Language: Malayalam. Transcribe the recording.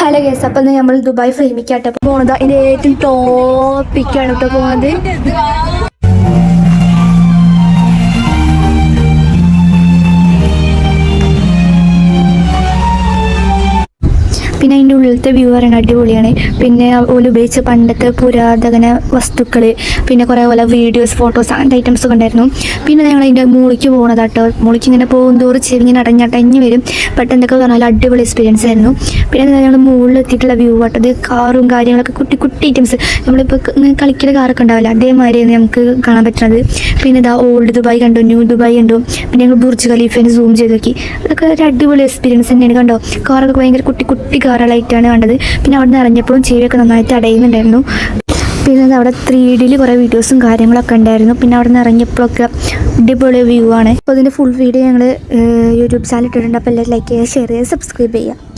ഹലോ ഗൈസ്, അപ്പം നമ്മൾ ദുബായ് ഫ്രെയിമിക്കാട്ടോ പോകുന്നത്. അതിൻ്റെ ഏറ്റവും ടോപ്പിക്കാണ് കേട്ടോ പോകുന്നത്. പിന്നെ അതിൻ്റെ ഉള്ളിലത്തെ വ്യൂ പറയുന്നത് അടിപൊളിയാണ്. പിന്നെ ഓല് ഉപയോഗിച്ച പണ്ടത്തെ പുരാതന വസ്തുക്കൾ, പിന്നെ കുറേ പോലെ വീഡിയോസ്, ഫോട്ടോസ്, അങ്ങനത്തെ ഐറ്റംസ് ഒക്കെ ഉണ്ടായിരുന്നു. പിന്നെ ഞങ്ങൾ അതിൻ്റെ മുകളിലേക്ക് പോകുന്നത് കേട്ടോ. മുകളിലേക്ക് ഇങ്ങനെ പോകുന്തോറും ചെവിങ്ങനെ അടഞ്ഞ് വരും. പെട്ടെന്ന് എന്തൊക്കെ പറഞ്ഞാൽ അടിപൊളി എക്സ്പീരിയൻസ് ആയിരുന്നു. പിന്നെ ഞങ്ങൾ മുകളിൽ എത്തിയിട്ടുള്ള വ്യൂ ആട്ടത്, കാറും കാര്യങ്ങളൊക്കെ കുട്ടി ഐറ്റംസ്, നമ്മളിപ്പോൾ കളിക്കുന്ന കാറൊക്കെ ഉണ്ടാവില്ല, അതേമാതിരിയാണ് നമുക്ക് കാണാൻ പറ്റുന്നത്. പിന്നെ ഇതാ ഓൾഡ് ദുബായ് കണ്ടു, ന്യൂ ദുബായ് കണ്ടു. പിന്നെ ഞങ്ങൾ ബുർജ് ഖലീഫേനെ സൂം ചെയ്ത് നോക്കി. അതൊക്കെ ഒരു അടിപൊളി എക്സ്പീരിയൻസ് തന്നെയാണ്. കണ്ടോ, കാറൊക്കെ ഭയങ്കര കുട്ടി കാറുകളായിട്ടാണ് കണ്ടത്. പിന്നെ അവിടെ നിന്ന് ഇറങ്ങിയപ്പോഴും ചെവിയൊക്കെ നന്നായിട്ട് അടയുന്നുണ്ടായിരുന്നു. പിന്നെ അവിടെ 3D കുറേ വീഡിയോസും കാര്യങ്ങളൊക്കെ ഉണ്ടായിരുന്നു. പിന്നെ അവിടെ നിന്ന് ഇറങ്ങിയപ്പോഴൊക്കെ അടിപൊളി വ്യൂ ആണ്. അപ്പോൾ അതിൻ്റെ ഫുൾ വീഡിയോ ഞങ്ങൾ യൂട്യൂബ് ചാനൽ ഇട്ടിട്ടുണ്ട്. അപ്പോൾ എല്ലാവരും ലൈക്ക് ചെയ്യുക, ഷെയർ ചെയ്യുക, സബ്സ്ക്രൈബ് ചെയ്യുക.